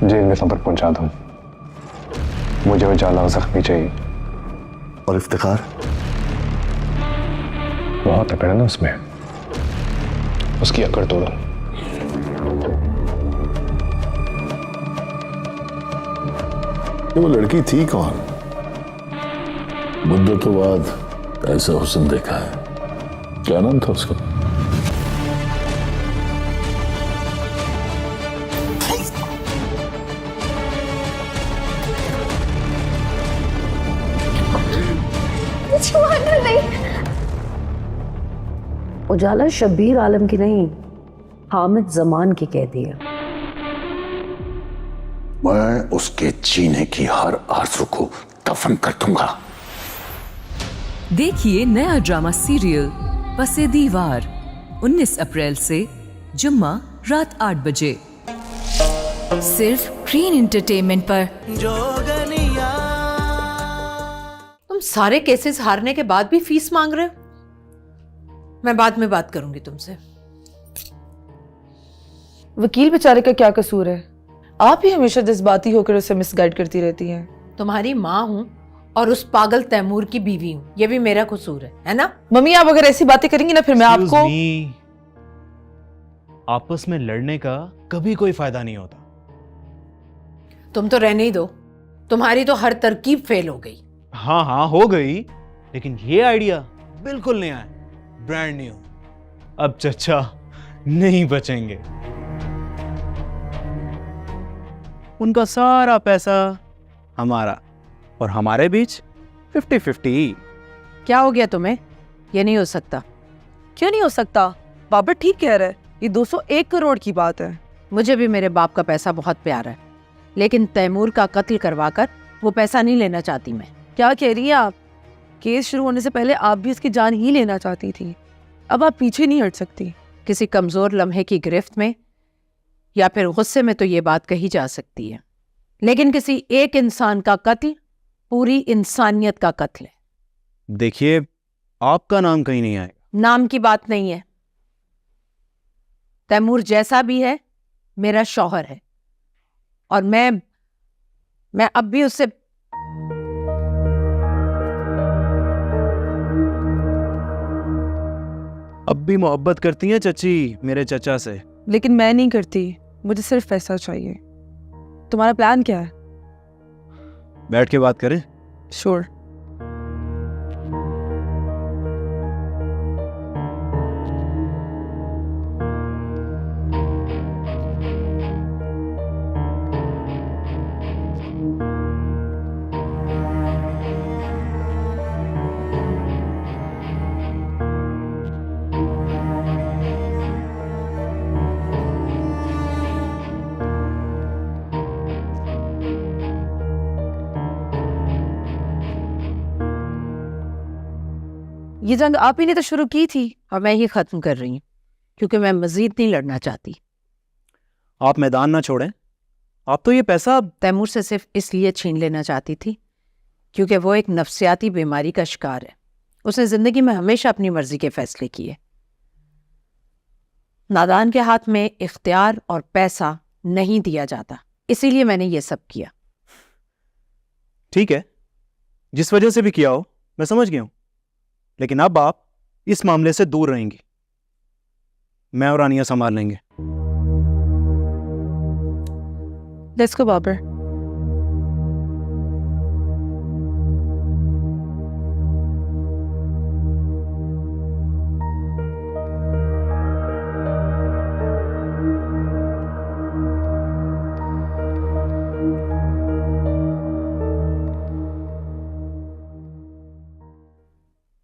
Jail में संपर्क पहुंचा दूं। मुझे उजाला जख्मी चाहिए। और इफ्तिखार? बहुत अकड़ है ना उसमें, उसकी अकड़ तोड़ो। वो लड़की थी कौन? मुद्दतों बाद ऐसा हुस्न देखा है। क्या नाम था उसका? उजाला शब्बीर आलम की नहीं, हामिद जमान की कहती है। मैं उसके जीने की हर आरज़ू को दफन कर दूंगा। देखिए नया ड्रामा सीरियल पसे दीवार 19 अप्रैल से जुम्मा रात 8 बजे सिर्फ ग्रीन एंटरटेनमेंट पर। तुम सारे केसेस हारने के बाद भी फीस मांग रहे हो? मैं बाद में बात करूंगी तुमसे। वकील बेचारे का क्या कसूर है? आप ही हमेशा जज्बाती होकर उसे मिसगाइड करती रहती हैं। तुम्हारी माँ हूँ और उस पागल तैमूर की बीवी हूँ, ये भी मेरा कसूर है ना? मम्मी आप अगर ऐसी बातें करेंगी ना फिर मैं आपको। आपस में लड़ने का कभी कोई फायदा नहीं होता। तुम तो रहने ही दो, तुम्हारी तो हर तरकीब फेल हो गई। हाँ हाँ हो गई, लेकिन ये आइडिया बिल्कुल नया है, ब्रांड न्यू। अब चचा नहीं बचेंगे। उनका सारा पैसा हमारा और हमारे बीच 50-50। क्या हो गया तुम्हें? ये नहीं हो सकता। क्यों नहीं हो सकता? बाबर ठीक कह रहा है, ये 201 करोड़ की बात है। मुझे भी मेरे बाप का पैसा बहुत प्यारा है, लेकिन तैमूर का कत्ल करवाकर वो पैसा नहीं लेना चाहती मैं। क्या कह रही हैं आप? केस शुरू होने से पहले आप भी उसकी जान ही लेना चाहती थी, अब आप पीछे नहीं हट सकती। किसी कमजोर लम्हे की गिरफ्त में या फिर गुस्से में तो ये बात कही जा सकती है, लेकिन किसी एक इंसान का कत्ल पूरी इंसानियत का कत्ल है। देखिए आपका नाम कहीं नहीं आएगा। नाम की बात नहीं है। तैमूर जैसा भी है मेरा शौहर है, और मैं अब भी उससे अब भी मोहब्बत करती हैं चची मेरे चचा से। लेकिन मैं नहीं करती, मुझे सिर्फ पैसा चाहिए। तुम्हारा प्लान क्या है? बैठ के बात करें। श्योर। ये जंग आप ही ने तो शुरू की थी और मैं ही खत्म कर रही हूँ, क्योंकि मैं मजीद नहीं लड़ना चाहती। आप मैदान ना छोड़ें। आप तो ये पैसा तैमूर से सिर्फ इसलिए छीन लेना चाहती थी क्योंकि वो एक नफ्सियाती बीमारी का शिकार है। उसने जिंदगी में हमेशा अपनी मर्जी के फैसले किए। नादान के हाथ में इख्तियार और पैसा नहीं दिया जाता, इसीलिए मैंने ये सब किया। ठीक है, जिस वजह से भी किया हो मैं समझ गया हूं, लेकिन अब आप इस मामले से दूर रहेंगी। मैं और आनिया संभाल लेंगे। Let's go Babar.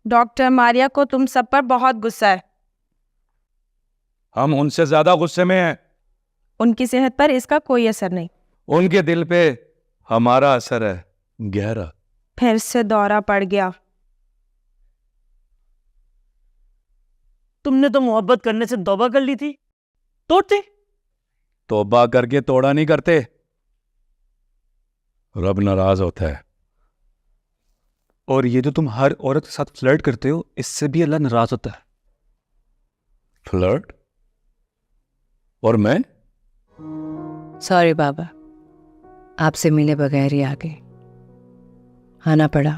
Doctor Maria को तुम सब पर बहुत गुस्सा है। हम उनसे ज्यादा गुस्से में हैं। उनकी सेहत पर इसका कोई असर नहीं। उनके दिल पे हमारा असर है गहरा। फिर से दौरा पड़ गया। तुमने तो मोहब्बत करने से तौबा कर ली थी, तोड़ते। तौबा करके तोड़ा नहीं करते, रब नाराज होता है। और ये जो तुम हर औरत के साथ फ्लर्ट करते हो, इससे भी अल्लाह नाराज होता है। फ्लर्ट? और मैं? सॉरी बाबा, आपसे मिले बगैर ही आ गई। आना पड़ा।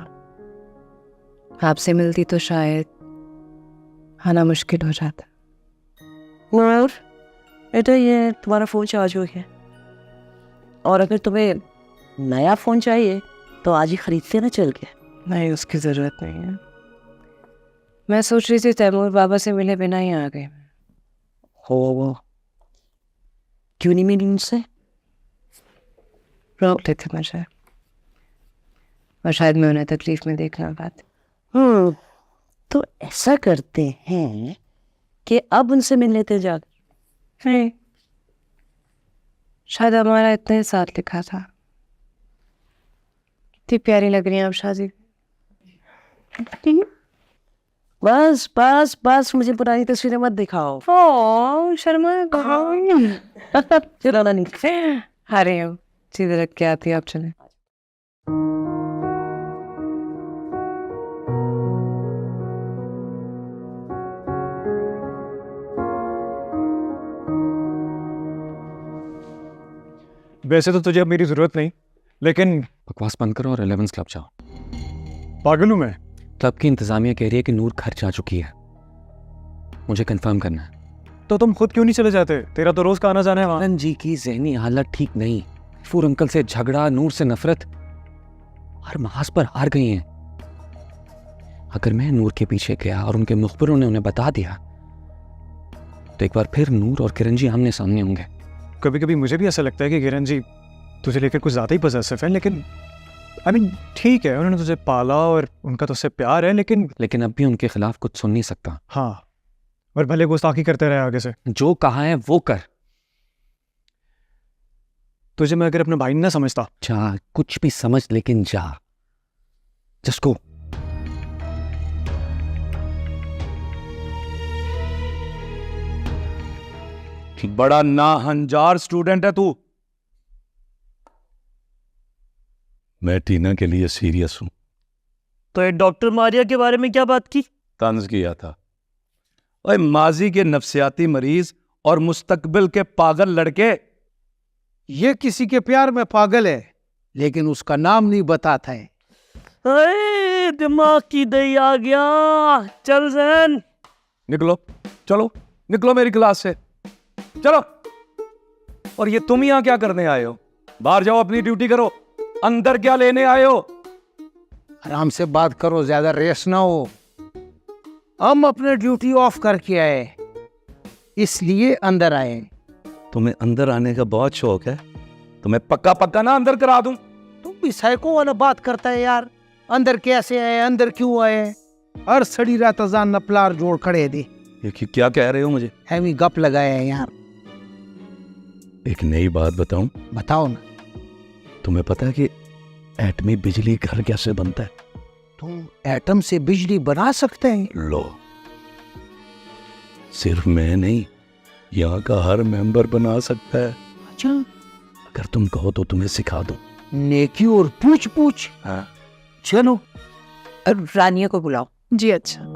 आपसे मिलती तो शायद आना मुश्किल हो जाता। नूर बेटा, ये तुम्हारा फ़ोन चार्ज हो गया, और अगर तुम्हें नया फ़ोन चाहिए तो आज ही खरीदते ना चल के। नहीं, उसकी ज़रूरत नहीं है। मैं सोच रही थी तैमूर बाबा से मिले बिना ही आ गए। हो वो क्यों नहीं मिली उनसे? रोक लेते मुझे, और शायद मैं उन्हें तकलीफ में देखना पाती। तो ऐसा करते हैं कि अब उनसे मिल लेते जाकर। नहीं, शायद हमारा इतना ही साथ लिखा था। कितनी प्यारी लग रही है आप शादी। बस बस बस, मुझे पुरानी तस्वीरें मत दिखाओ। ओ शर्मा चलो नहीं, आ रही हूँ, सीधे रख के आती है। आप चले। वैसे तो तुझे अब मेरी जरूरत नहीं, लेकिन बकवास बंद करो और 11 क्लब जाओ। पागल हूं मैं? क्लब की इंतजामिया कह रही है कि नूर घर जा चुकी है, मुझे कंफर्म करना है। तो तुम खुद क्यों नहीं चले जाते? तेरा तो रोज का आना जाना है वहां। करण जी की जहनी हालत ठीक नहीं, फूर अंकल से झगड़ा, नूर से नफरत, हर महाज पर हार गई हैं। अगर मैं नूर के पीछे गया और उनके मुखबिरों ने उन्हें बता दिया तो एक बार फिर नूर और किरण जी आमने सामने होंगे। कभी कभी मुझे भी ऐसा लगता है कि किरण जी तुझे लेकर कुछ ज्यादा ही पजेसिव हैं, लेकिन ठीक है, उन्होंने तुझे पाला और उनका तुझसे प्यार है, लेकिन अब भी उनके खिलाफ कुछ सुन नहीं सकता। हाँ, और भले गुस्ताखी करते रहे आगे से। जो कहा है वो कर। तुझे मैं अगर अपने भाई ना समझता। जा, कुछ भी समझ, लेकिन जा, जस्ट गो। बड़ा नाहंजार स्टूडेंट है तू। मैं टीना के लिए सीरियस हूं। तो ये डॉक्टर मारिया के बारे में क्या बात की? तंज किया था। ओए, माजी के नफ्सियाती मरीज और मुस्तकबिल के पागल लड़के। ये किसी के प्यार में पागल है, लेकिन उसका नाम नहीं बताता है। अरे दिमाग की दही आ गया। चल जैन, निकलो, चलो निकलो मेरी क्लास से, चलो। और ये तुम यहां क्या करने आए हो? बाहर जाओ, अपनी ड्यूटी करो। अंदर क्या लेने आए हो? आराम से बात करो, ज्यादा रेस ना हो। हम अपने ड्यूटी ऑफ करके आए, इसलिए अंदर आए। तुम्हें अंदर आने का बहुत शौक है, तुम्हें पक्का पक्का ना अंदर करा दूं। तुम भी साइको वाला बात करता है यार। अंदर कैसे आए, अंदर क्यों आए? हर सड़ी रात अजान नपलार जोड़ खड़े दे। ये क्या कह रहे हो मुझे? हैवी गप लगाया है यार। एक नई बात बताऊं? बताओ ना। तुम्हें पता है कि एटमी बिजली घर कैसे बनता है? तुम एटम से बिजली बना सकते हैं? लो, सिर्फ मैं नहीं, यहाँ का हर मेंबर बना सकता है। अच्छा, अगर तुम कहो तो तुम्हें सिखा दूं। नेकी और पूछ पूछ। हाँ, चलो। रानिया को बुलाओ। जी अच्छा।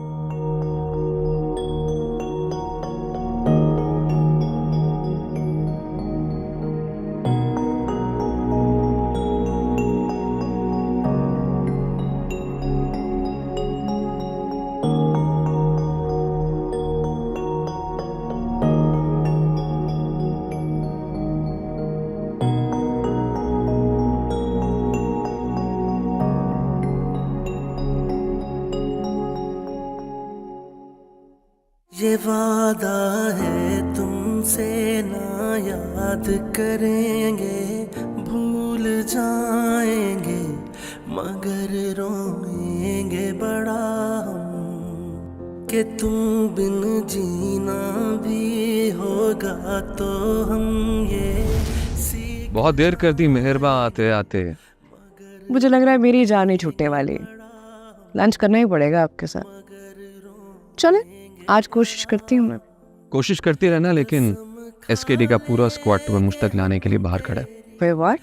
ये वादा है तुमसे ना याद करेंगे, भूल जाएंगे मगर रोएंगे बड़ा हम, कि तुम बिन जीना भी होगा तो हम ये बहुत देर कर दी मेहरबा आते आते। मुझे लग रहा है मेरी जान ही छूटने वाली। लंच करना ही पड़ेगा आपके साथ। चले, आज कोशिश करती हूँ मैं। कोशिश करती रहना, लेकिन एसकेडी का पूरा स्क्वाड तुम्हें मुझ तक लाने के लिए बाहर खड़ा है। Wait, what?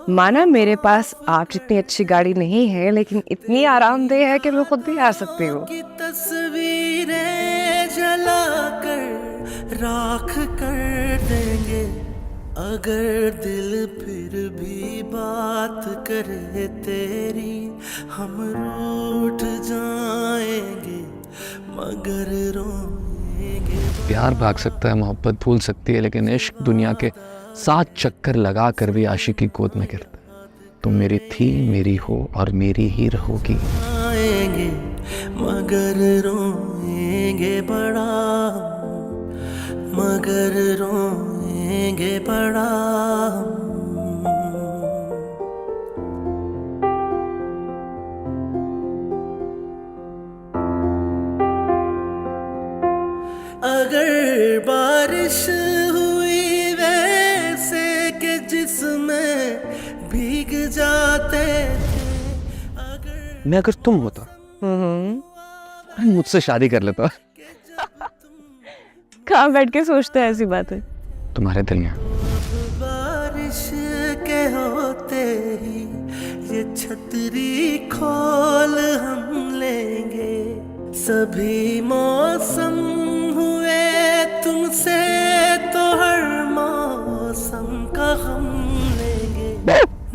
माना मेरे पास आप जितनी अच्छी गाड़ी नहीं है, लेकिन इतनी आरामदेह है कि मैं खुद भी आ सकती हूँ। की तस्वीरें जला कर राख कर देंगे, अगर दिल फिर भी बात करे तेरी, हम रूठ जाएंगे मगर रोएंगे। प्यार भाग सकता है, मोहब्बत भूल सकती है, लेकिन इश्क दुनिया के 7 चक्कर लगा कर भी आशिक की गोद में गिरता है। तुम मेरी थी, मेरी हो और मेरी ही रहोगी। आएंगे मगर रोएंगे बड़ा, मगर रोएंगे बड़ा। अगर बारिश हुई वैसे कि जिसमें भीग जाते थे, मैं अगर तुम होता मुझसे शादी कर लेता। कहाँ बैठ के सोचते हैं ऐसी बातें? तुम्हारे दिल में। बारिश के होते ही ये छतरी खोल हम लेंगे। सभी मौसम हुए तुमसे तो हर मौसम का हम लेंगे।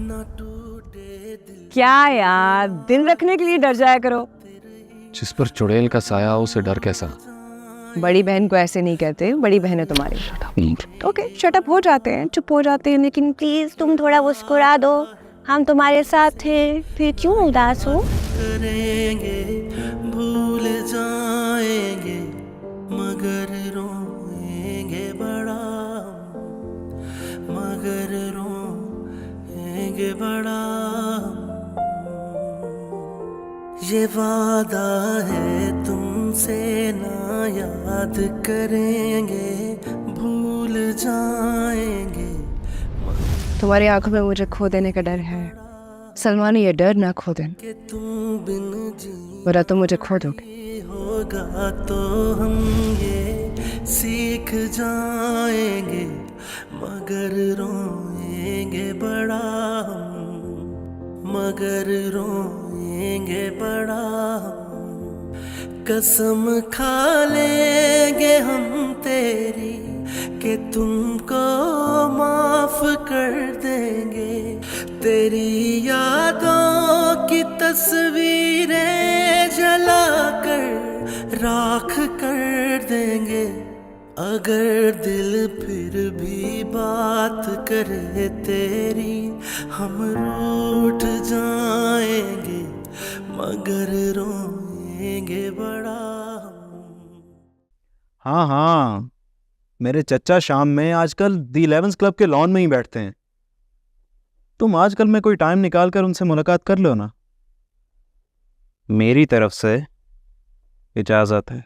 ना टूटे दिल। क्या यार, दिल रखने के लिए डर जाया करो। जिस पर चुड़ैल का साया हो उसे डर कैसा? बड़ी बहन को ऐसे नहीं कहते, बड़ी बहन है तुम्हारी। ओके, शट अप हो जाते हैं, चुप हो जाते हैं, लेकिन प्लीज तुम थोड़ा मुस्कुरा दो, हम तुम्हारे साथ हैं, फिर क्यों उदास हो? करेंगे भूल जाएंगे मगर रोएंगे बड़ा, मगर रोएंगे बड़ा। ये वादा है तुमसे ना याद करेंगे, भूल जाएंगे। तुम्हारी आंखों में मुझे खो देने का डर है सलमान, ये डर ना खो देना, कि तुम बिन जी वरना तुम मुझे खो दोगे। होगा तो हम ये सीख जाएंगे मगर रोएंगे बड़ा, मगर रोएंगे बड़ा। कसम खा लेंगे हम तेरी कि तुमको माफ कर देंगे। तेरी यादों की तस्वीरें जलाकर राख कर देंगे। अगर दिल फिर भी बात करे तेरी, हम रूठ जाएंगे मगर रोएंगे बड़ा। हाँ हाँ, मेरे चचा शाम में आजकल दी 11 क्लब के लॉन में ही बैठते हैं। तुम आजकल में कोई टाइम निकाल कर उनसे मुलाकात कर लो ना। मेरी तरफ से इजाजत है।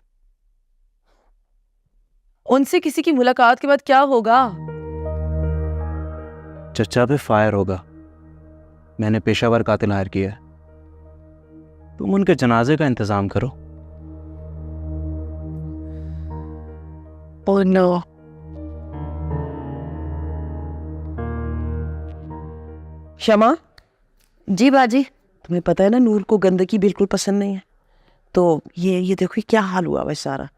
उनसे किसी की मुलाकात के बाद क्या होगा? चचा पे फायर होगा। मैंने पेशावर कातिल हायर किया है। तुम उनके जनाजे का इंतजाम करो। Oh no. शमा जी बाजी, तुम्हें पता है ना नूर को गंदगी बिल्कुल पसंद नहीं है। तो ये देखो ये क्या हाल हुआ है सारा।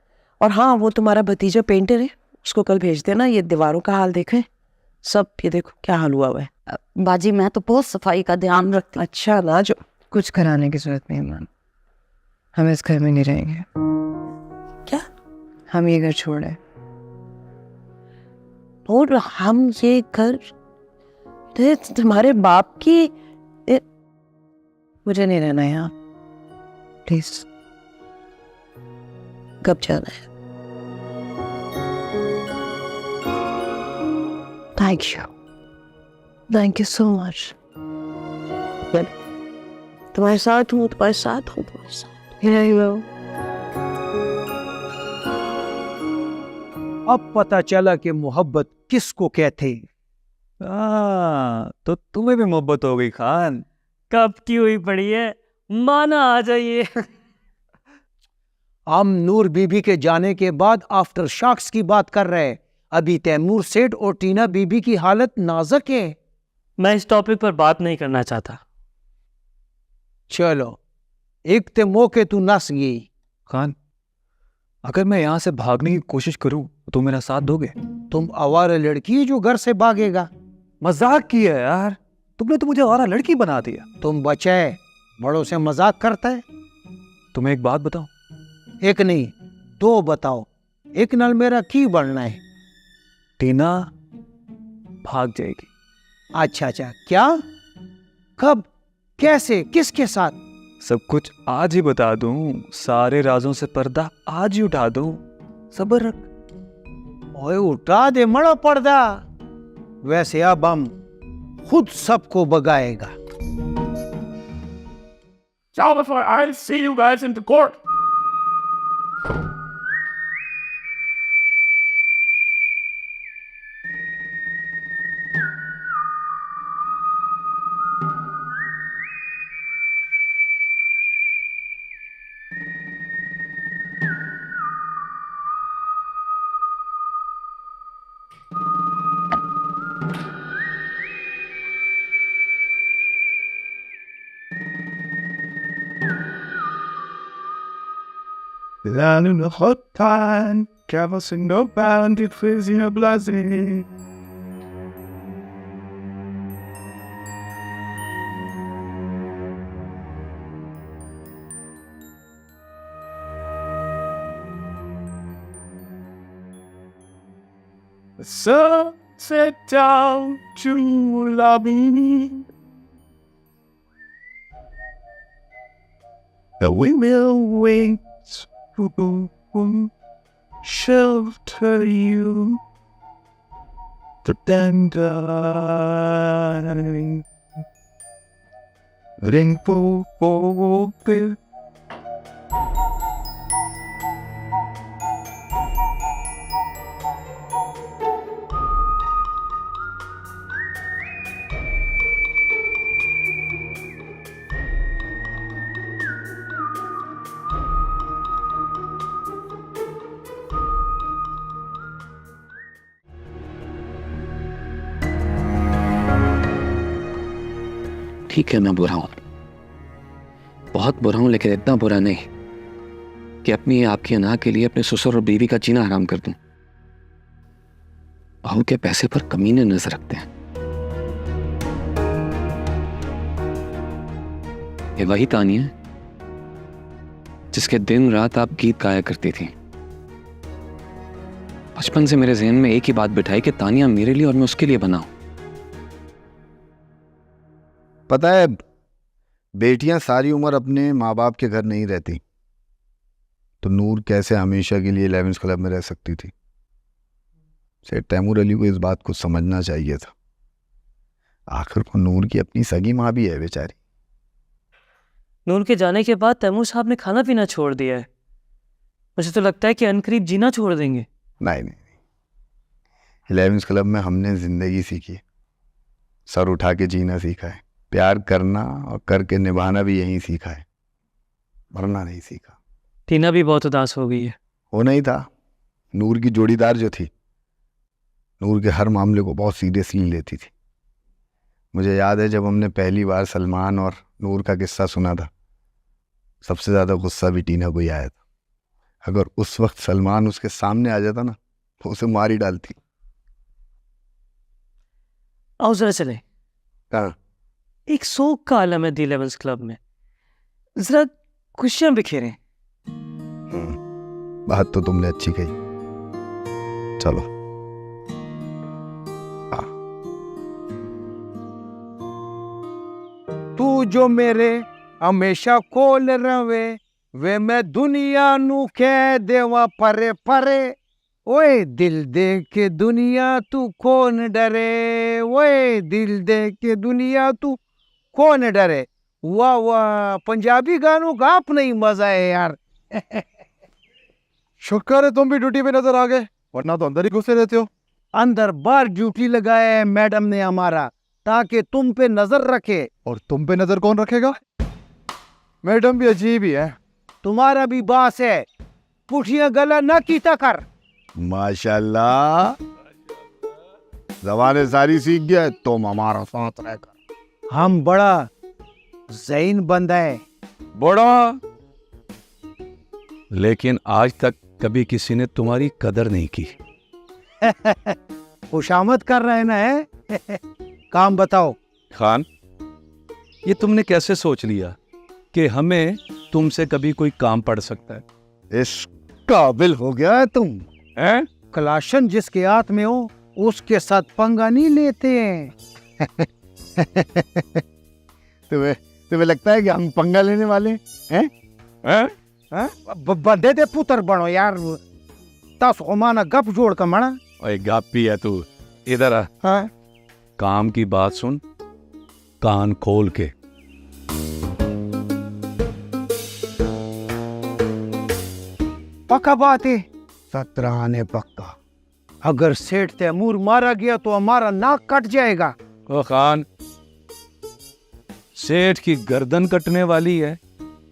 और हाँ, वो तुम्हारा भतीजा पेंटर है, उसको कल भेज देना। ये दीवारों का हाल देखें सब, ये देखो क्या हाल हुआ है। बाजी मैं तो बहुत सफाई का ध्यान रखती। अच्छा ना, जो कुछ कराने की जरूरत नहीं मैम, हम इस घर में नहीं रहेंगे। क्या? हम ये घर छोड़ रहे हैं। और हम ये घर तुम्हारे बाप की मुझे नहीं रहना है यहाँ, प्लीज। कब जाना है? Thank you so much. तुम्हारे साथ हूँ, तुम्हारे साथ हूँ, तुम्हारे साथ। अब पता चला कि मोहब्बत किसको कहते। तो तुम्हें भी मोहब्बत हो गई खान। कब की हुई पड़ी है, माना आ जाइए। हम नूर बीबी के जाने के बाद आफ्टर शॉक्स की बात कर रहे हैं। अभी तैमूर सेठ और टीना बीबी की हालत नाजुक है। मैं इस टॉपिक पर बात नहीं करना चाहता। चलो, एक ते मौके तू नस गई। खान, अगर मैं यहाँ से भागने की कोशिश करूं तो मेरा साथ दोगे? तुम आवारा लड़की जो घर से भागेगा। मजाक किया यार, तुमने तो मुझे आवारा लड़की बना दिया। तुम बच्चे बड़ों से मजाक करता है। तुम्हें एक बात बताऊं? एक नहीं दो बताओ, एक नाल मेरा की बनना है। टीना भाग जाएगी। अच्छा, क्या, कब, कैसे, किसके साथ? सब कुछ आज ही बता दूं, सारे राजों से पर्दा आज ही उठा दूं। सब्र रख। ओए उठा दे मड़ा पर्दा। वैसे अब हम खुद सबको भगाएगा। Ciao before I'll see you guys in the court. Land in the hot time, canvassing no bandit freezing a blazing. The sun set down to lobby. The windmill waits who shelter you. The dandelion rainbow open. ठीक है, मैं बुरा हूं, बहुत बुरा हूं, लेकिन इतना बुरा नहीं कि अपनी आपकी अना के लिए अपने ससुर और बीवी का जीना हराम कर दूं। बहू के पैसे पर कमीने नजर रखते हैं। ये वही तानिया है जिसके दिन रात आप गीत गाया करती थी। बचपन से मेरे ज़हन में एक ही बात बिठाई कि तानिया मेरे लिए और मैं उसके लिए बना हूं। पता है, बेटियां सारी उम्र अपने माँ बाप के घर नहीं रहती, तो नूर कैसे हमेशा के लिए 11th क्लब में रह सकती थी? सेठ तैमूर अली को इस बात को समझना चाहिए था। आखिर को नूर की अपनी सगी माँ भी है बेचारी। नूर के जाने के बाद तैमूर साहब ने खाना पीना छोड़ दिया है। मुझे तो लगता है कि अनकरीब जीना छोड़ देंगे। नहीं, 11th क्लब में हमने जिंदगी सीखी है, सर उठा के जीना सीखा है, प्यार करना और करके निभाना भी यहीं सीखा है, मरना नहीं सीखा। टीना भी बहुत उदास हो गई है। होना ही था। नूर की जोड़ीदार जो थी, नूर के हर मामले को बहुत सीरियसली लेती थी। मुझे याद है जब हमने पहली बार सलमान और नूर का किस्सा सुना था, सबसे ज़्यादा गुस्सा भी टीना को ही आया था। अगर उस वक्त सलमान उसके सामने आ जाता ना, तो उसे मार ही डालती। आओ जरा चले। कहाँ? एक शोक का आलम है दी 11th क्लब में, जरा खुशियां बिखेरें। बात तो तुमने अच्छी कही, चलो। तू जो मेरे हमेशा कोल रवे, वे मैं दुनिया नू कह देवा परे परे। ओए दिल दे के दुनिया तू कौन डरे, ओए दिल दे के दुनिया तू कौन डरे। वाह वाह, पंजाबी गानों का अपना ही मजा है यार। शुक्र है तुम भी ड्यूटी पे नजर आ गए, वरना तो अंदर ही घुसे रहते हो। अंदर बार ड्यूटी लगाया है मैडम ने हमारा, ताकि तुम पे नजर रखे। और तुम पे नजर कौन रखेगा? मैडम भी अजीब ही है। तुम्हारा भी बास है, पुठिया गला न कीता कर। माशाल्लाह, जबानें सारी सीख गया है, तुम हमारा साथ रहकर। हम बड़ा ज़हीन बंदा है। बड़ा, लेकिन आज तक कभी किसी ने तुम्हारी कदर नहीं की। खुशामद कर रहे ना है। काम बताओ। खान, ये तुमने कैसे सोच लिया कि हमें तुमसे कभी कोई काम पड़ सकता है? इस काबिल हो गया है तुम। हैं? कलाशन जिसके हाथ में हो उसके साथ पंगा नहीं लेते हैं। तुम्हें लगता है कि हम पंगा लेने वाले हैं? बंदे दे पुत्र बनो यार। तस माना गप जोड़ का मना। ओए गापी है तू, इधर आ। हाँ? काम की बात सुन, कान खोल के। पक्का बात है। 17 आने पक्का। अगर सेठ तैमूर मारा गया तो हमारा नाक कट जाएगा। ओ खान, सेठ की गर्दन कटने वाली है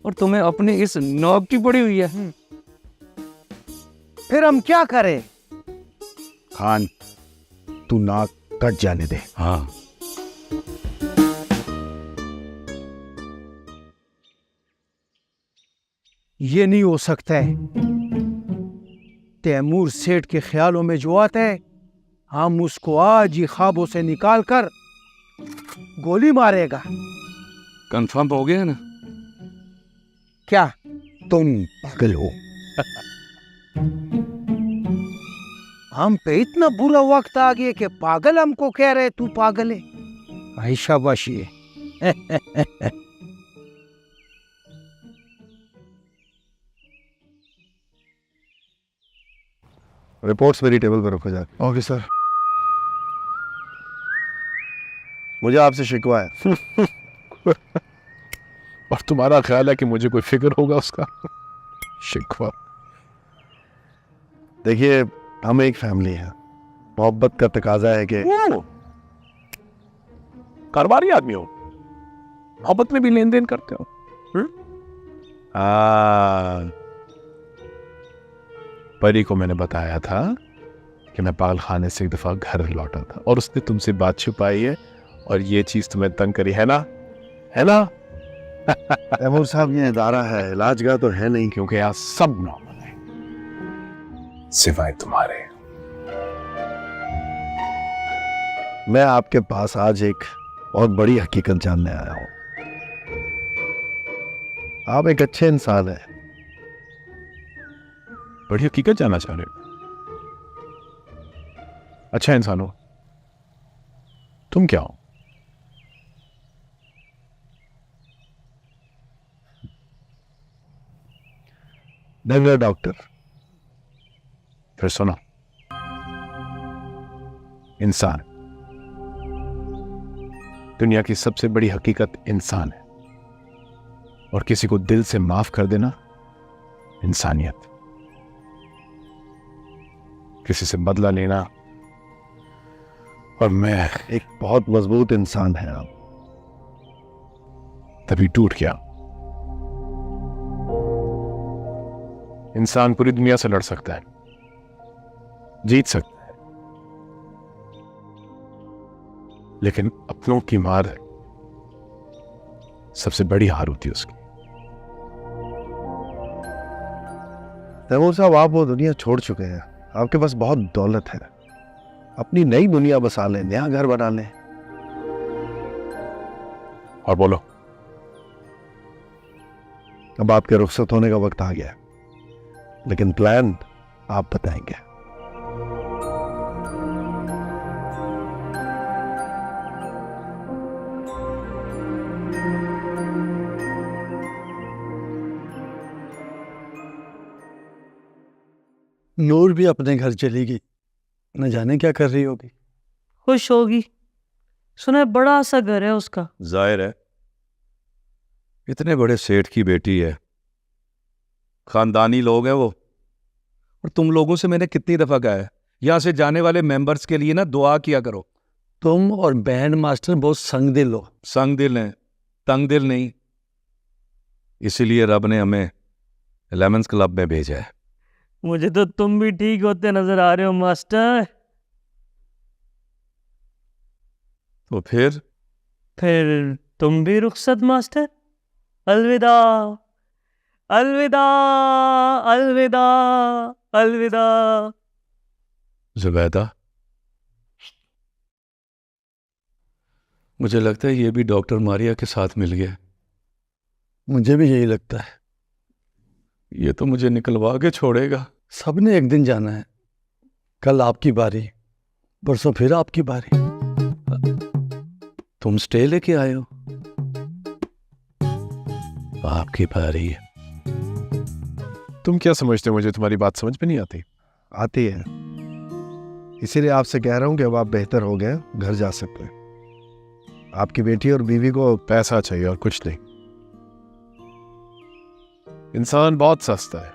और तुम्हें अपने इस नौक की पड़ी हुई है। फिर हम क्या करें? खान, तू नाक कट जाने दे। हाँ, ये नहीं हो सकता है। तैमूर सेठ के ख्यालों में जो आता है हम उसको आज ही ख्वाबों से निकाल कर गोली मारेगा। कंफर्म हो गया ना? क्या तुम पागल हो? हम पे इतना बुरा वक्त आ गया कि पागल हमको कह रहे तू पागल है? आयशा बाशी है। रिपोर्ट्स मेरी टेबल पर रखो जाके। Okay sir. मुझे आपसे शिकवा है। और तुम्हारा ख्याल है कि मुझे कोई फिक्र होगा उसका? शिकवा। देखिए, हम एक फैमिली है। मोहब्बत का तकाजा है कि कारोबारी आदमी हो, मोहब्बत में भी लेन देन करते हो। परी को मैंने बताया था कि मैं पागल खाने से एक दफा घर लौटा था और उसने तुमसे बात छुपाई है और ये चीज तुम्हें तंग करी है ना? है ना? तैमूर साहब, ये इदारा है, इलाजगाह तो है नहीं। क्योंकि यहाँ सब नॉर्मल है सिवाय तुम्हारे। मैं आपके पास आज एक बहुत बड़ी हकीकत जानने आया हूं। आप एक अच्छे इंसान हैं। बड़ी हकीकत जानना चाह रहे हो? अच्छा इंसान हो। तुम क्या हो? डंगर डॉक्टर। फिर सुनो, इंसान। दुनिया की सबसे बड़ी हकीकत इंसान है और किसी को दिल से माफ कर देना इंसानियत। किसी से बदला लेना, और मैं एक बहुत मजबूत इंसान है आप। तभी टूट गया। इंसान पूरी दुनिया से लड़ सकता है, जीत सकता है, लेकिन अपनों की मार सबसे बड़ी हार होती है उसकी। तैमूर साहब, आप वो दुनिया छोड़ चुके हैं। आपके पास बहुत दौलत है। अपनी नई दुनिया बसा लें, नया घर बना लें। और बोलो। अब आपके रुखसत होने का वक्त आ गया है, लेकिन प्लान आप बताएंगे। नूर भी अपने घर चली गई, न जाने क्या कर रही होगी। खुश होगी। सुना है बड़ा सा घर है उसका। जाहिर है, इतने बड़े सेठ की बेटी है, खानदानी लोग हैं वो। और तुम लोगों से मैंने कितनी दफा कहा है, यहां से जाने वाले मेंबर्स के लिए ना दुआ किया करो। तुम और बैंड मास्टर बहुत संग दिल हो। संग दिल हैं, तंग दिल नहीं। इसीलिए रब ने हमें लेमन्स क्लब में भेजा है। मुझे तो तुम भी ठीक होते नजर आ रहे हो मास्टर। तो फिर तुम भी रुखसत मास्टर। अलविदा, अलविदा, अलविदा, अलविदा। जुबैदा, मुझे लगता है ये भी डॉक्टर मारिया के साथ मिल गया। मुझे भी यही लगता है। ये तो मुझे निकलवा के छोड़ेगा। सबने एक दिन जाना है। कल आपकी बारी, परसों फिर आपकी बारी। तुम स्टे लेके आए हो? आपकी बारी है। तुम क्या समझते हो, मुझे तुम्हारी बात समझ में नहीं आती? आती है, इसीलिए आपसे कह रहा हूं कि अब आप बेहतर हो गए, घर जा सकते हैं। आपकी बेटी और बीवी को पैसा चाहिए और कुछ नहीं। इंसान बहुत सस्ता है,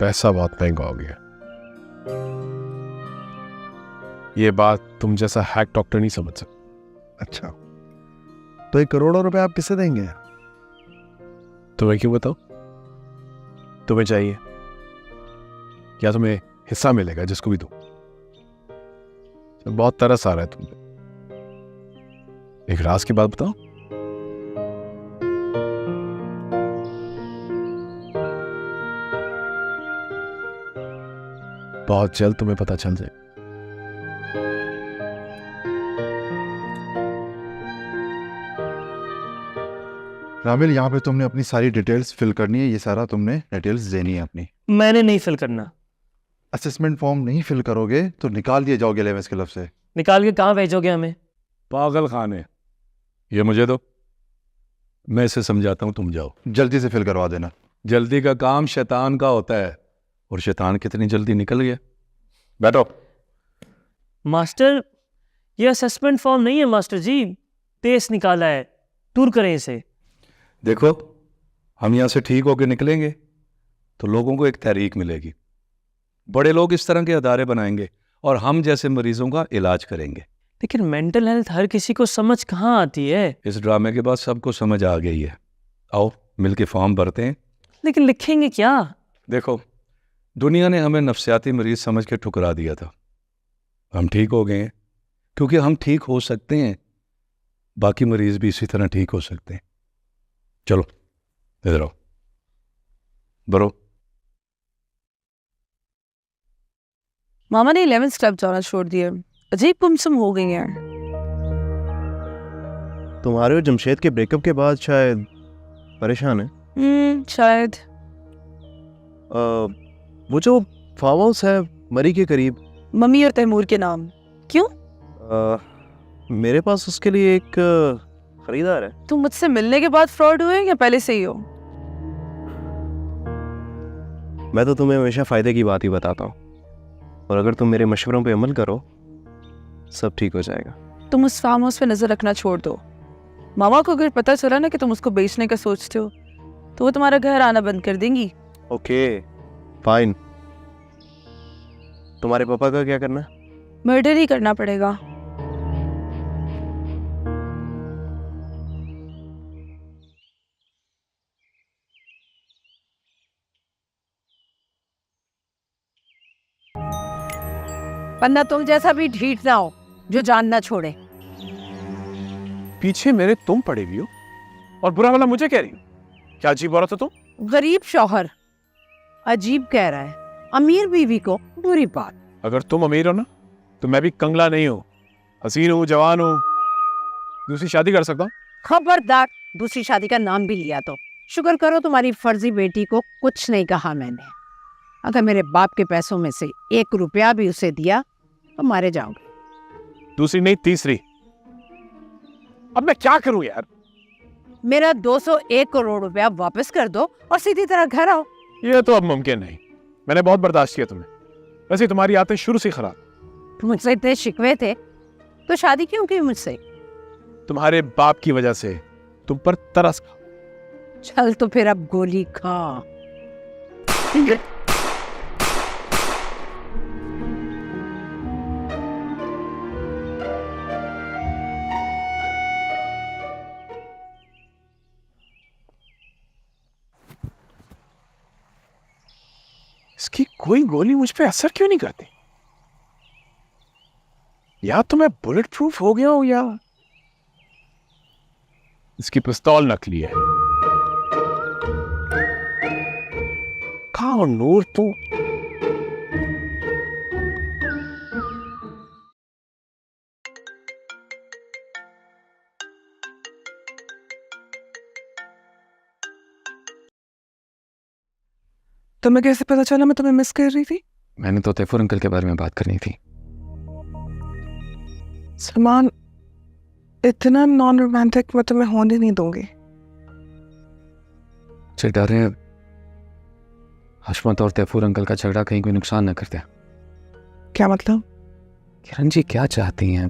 पैसा बहुत महंगा हो गया। ये बात तुम जैसा हैक डॉक्टर नहीं समझ सकता। अच्छा, तो 1 करोड़ रुपए आप किसे देंगे? तुम्हें क्यों बताओ? तुम्हें चाहिए क्या? तुम्हें हिस्सा मिलेगा जिसको भी दो। बहुत तरस आ रहा है तुमसे। एक राज की बात बताओ। बहुत जल्द तुम्हें पता चल जाए। रामिल, यहाँ पे तुमने अपनी सारी डिटेल्स फिल करनी है। ये सारा तुमने डिटेल्स देनी है अपनी। मैंने नहीं फिल करना। असेसमेंट फॉर्म नहीं फिल करोगे तो निकाल दिए जाओगे लेवेंस क्लब से। निकाल के कहाँ भेजोगे हमें? पागल खाने। ये मुझे दो, मैं इसे समझाता हूँ, तुम जाओ। जल्दी से फिल करवा देना। जल्दी का काम शैतान का होता है, और शैतान कितनी जल्दी निकल गया। बैठो। मास्टर, ये असेसमेंट फॉर्म नहीं है मास्टर जी, पेस निकाला है। दूर करें इसे। देखो, हम यहाँ से ठीक होकर निकलेंगे तो लोगों को एक तहरीक मिलेगी। बड़े लोग इस तरह के अदारे बनाएंगे और हम जैसे मरीजों का इलाज करेंगे। लेकिन मेंटल हेल्थ हर किसी को समझ कहाँ आती है? इस ड्रामे के बाद सबको समझ आ गई है। आओ मिलके फॉर्म भरते हैं। लेकिन लिखेंगे क्या? देखो, दुनिया ने हमें नफ्सियाती मरीज समझ के ठुकरा दिया था। हम ठीक हो गए हैं क्योंकि हम ठीक हो सकते हैं। बाकी मरीज भी इसी तरह ठीक हो सकते हैं। चलो इधर आओ, भरो। मामा ने 11th क्लब जाना छोड़ दिया। अजीब गुमसुम हो गई हैं। तुम्हारे और जमशेद के ब्रेकअप के बाद शायद परेशान है। शायद। वो जो फार्म हाउस है मरी के करीब, मम्मी और तैमूर के नाम। क्यों? मेरे पास उसके लिए एक खरीदार है। तुम मुझसे मिलने के बाद फ्रॉड हुए या पहले से ही हो? मैं तो तुम्हें हमेशा फायदे की बात ही बताता हूँ, और अगर तुम मेरे मशवरों पे अमल करो सब ठीक हो जाएगा। तुम उस फार्म हाउस पे नजर रखना छोड़ दो। मामा को अगर पता चला ना कि तुम उसको बेचने का सोचते हो तो वो तुम्हारा घर आना बंद कर देंगी। Okay fine. तुम्हारे पापा का क्या करना है? मर्डर ही करना पड़ेगा। वरना तुम जैसा भी ढीठ ना हो जो जान ना छोड़े। पीछे मेरे तुम पड़े हुई हो और बुरा वाला मुझे कह रही हो। क्या अजीब हो रहा था तुम? गरीब शौहर अजीब कह रहा है, अमीर बीवी को बुरी बात। अगर तुम अमीर हो ना तो मैं भी कंगला नहीं हूँ, हसीन हूँ, जवान हूँ, दूसरी शादी कर सकता हूँ। खबरदार दूसरी शादी का नाम भी लिया तो शुक्र करो तुम्हारी फर्जी बेटी को कुछ नहीं कहा मैंने। अगर मेरे बाप के पैसों में से 1 रुपया भी उसे दिया तो मारे जाओगे। दूसरी नहीं तीसरी। अब मैं क्या करूं यार? मेरा 201 करोड़ रुपया वापस कर दो और सीधी तरह घर आओ। ये तो अब मुमकिन नहीं। मैंने बहुत बर्दाश्त किया तुम्हें, वैसे तुम्हारी आदतें शुरू से खराब। मुझसे इतने शिकवे थे तो शादी क्यों की मुझसे? तुम्हारे बाप की वजह से तुम पर तरस खा। चल तो फिर अब गोली खा। इसकी कोई गोली मुझ पे असर क्यों नहीं करती? या तो मैं बुलेट प्रूफ हो गया हूं या इसकी पिस्तौल नकली है। कहां नूर तू? तुम्हें कैसे पता चला मैं तुम्हें मिस कर रही थी? मैंने तो तैफूर अंकल के बारे में बात करनी थी। सलमान, इतना नॉन रोमांटिक मैं तुम्हें होने नहीं दूंगी। मुझे डर है हशमत और तैफूर अंकल का झगड़ा कहीं कोई नुकसान न कर दे। क्या मतलब? किरण जी क्या चाहती हैं?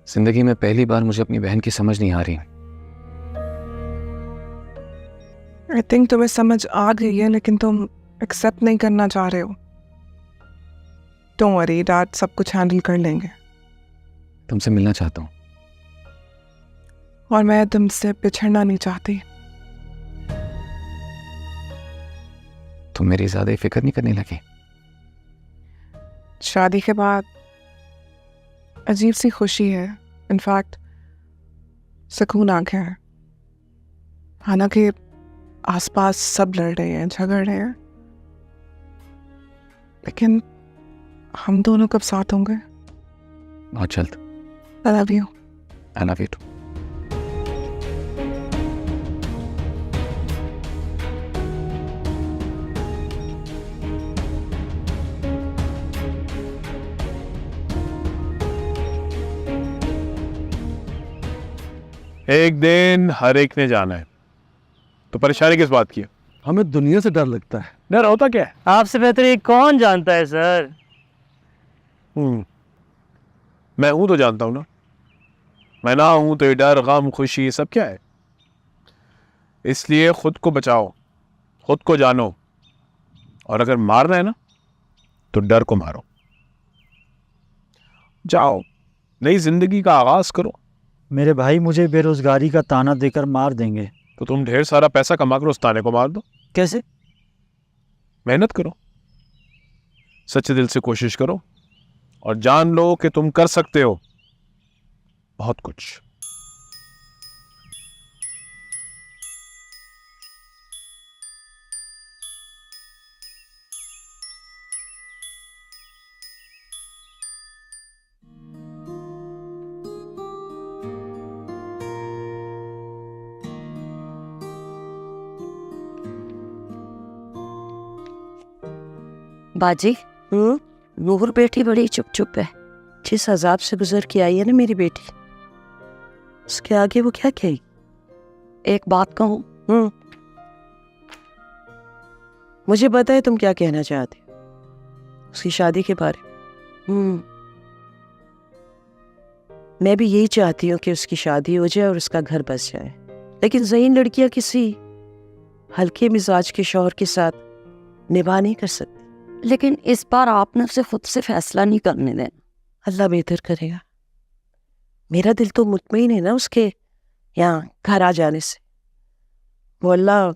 जिंदगी में पहली बार मुझे अपनी बहन की समझ नहीं आ रही। आई थिंक तुम्हें समझ आ गई है, लेकिन तुम एक्सेप्ट नहीं करना चाह रहे हो। डोंट वरी, डैड सब कुछ हैंडल कर लेंगे। तुमसे मिलना चाहता हूँ। और मैं तुमसे पिछड़ना नहीं चाहती। तुम मेरी ज्यादा फिक्र नहीं करने लगी? शादी के बाद अजीब सी खुशी है, इनफैक्ट सुकून आ गया है। हालांकि आसपास सब लड़ रहे हैं, झगड़ रहे हैं, लेकिन हम दोनों कब साथ होंगे? बहुत जल्द। I love you. I love you too. एक दिन हर एक ने जाना है, तो परेशानी किस बात की है? हमें दुनिया से डर लगता है। डर होता क्या है? आपसे बेहतर ये कौन जानता है सर? मैं हूं तो जानता हूं ना। मैं ना हूं तो ये डर, गम, खुशी, ये सब क्या है? इसलिए खुद को बचाओ, खुद को जानो, और अगर मारना है ना तो डर को मारो। जाओ, नई जिंदगी का आगाज करो। मेरे भाई मुझे बेरोजगारी का ताना देकर मार देंगे। तो तुम ढेर सारा पैसा कमा कर उस ताने को मार दो। कैसे? मेहनत करो, सच्चे दिल से कोशिश करो, और जान लो कि तुम कर सकते हो बहुत कुछ। बाजी, नूर बेटी बड़ी चुप चुप है। जिस अजाब से गुजर के आई है ना मेरी बेटी, उसके आगे वो क्या कहेगी? एक बात कहूँ, मुझे पता है तुम क्या कहना चाहते हो उसकी शादी के बारे में। मैं भी यही चाहती हूँ कि उसकी शादी हो जाए और उसका घर बस जाए, लेकिन ज़हीन लड़कियां किसी हल्के मिजाज के शौहर के साथ निभा नहीं कर सकती। लेकिन इस बार आपने उसे खुद से फैसला नहीं करने देना। अल्लाह बेहतर करेगा। मेरा दिल तो मुतमईन है ना उसके यहाँ घर आ जाने से। वो अल्लाह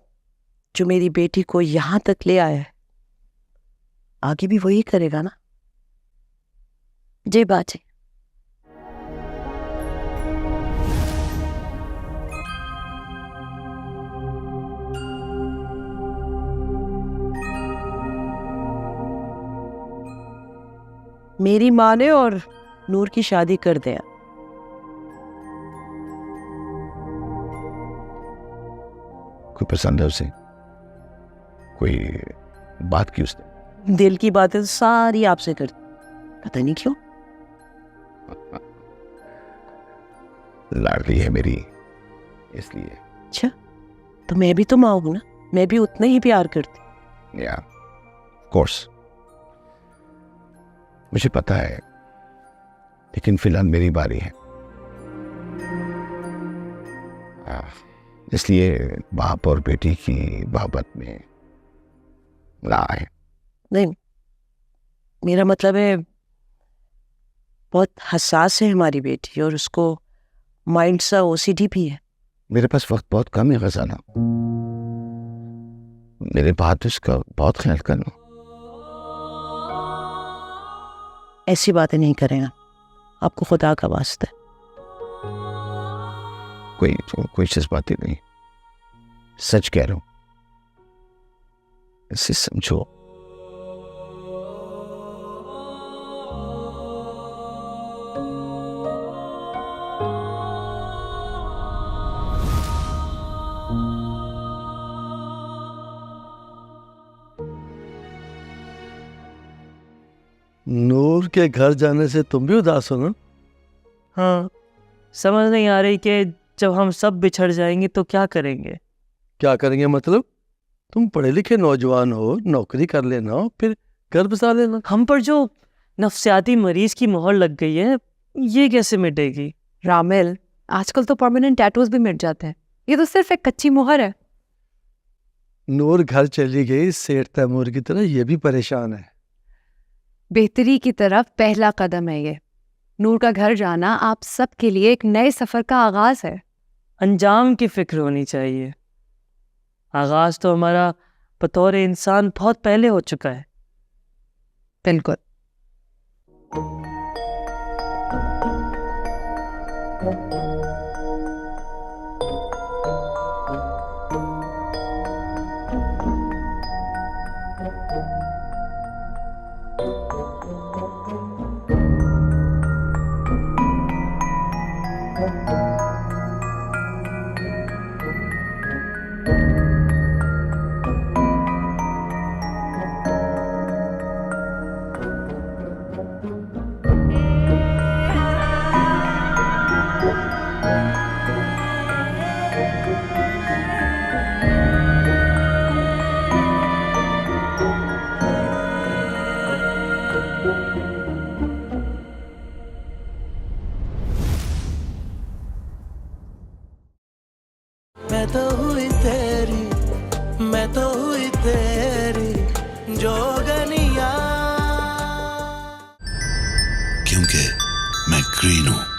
जो मेरी बेटी को यहाँ तक ले आया है, आगे भी वही करेगा ना। जी बाजी। मेरी माँ ने और नूर की शादी कर दिया। कोई पसंद है उसे? कोई बात की उसने? दिल की बातें तो सारी आपसे करती, पता नहीं क्यों। लाडली है मेरी, इसलिए। अच्छा, तो मैं भी तो माँ हूं ना, मैं भी उतना ही प्यार करती। या कोर्स मुझे पता है, लेकिन फिलहाल मेरी बारी है, इसलिए बाप और बेटी की बाबत में ना है। नहीं, मेरा मतलब है बहुत हसास है हमारी बेटी, और उसको माइंड सा ओसीडी भी है। मेरे पास वक्त बहुत कम है खजाना, मेरे बात उसका बहुत ख्याल करना। ऐसी बातें नहीं करेगा, आपको खुदा का वास्ता है। कोई जज्बाती नहीं, सच कह रहा हूं, इसे समझो। नूर के घर जाने से तुम भी उदास हो ना? हाँ, समझ नहीं आ रही कि जब हम सब बिछड़ जाएंगे तो क्या करेंगे। क्या करेंगे मतलब? तुम पढ़े लिखे नौजवान हो, नौकरी कर लेना, फिर घर बसा लेना। हम पर जो नफ्सियाती मरीज की मोहर लग गई है, ये कैसे मिटेगी? रामिल, आजकल तो परमानेंट टैटूज भी मिट जाते हैं, ये तो सिर्फ एक कच्ची मोहर है। नूर घर चली गई, सेठ तैमूर की तरह ये भी परेशान है। बेहतरी की तरफ पहला कदम है ये। नूर का घर जाना आप सबके लिए एक नए सफर का आगाज है। अंजाम की फिक्र होनी चाहिए। आगाज तो हमारा बतौर इंसान बहुत पहले हो चुका है। बिल्कुल। मैं तो हुई तेरी जोगनिया, क्योंकि मैं ग्रीन हूं।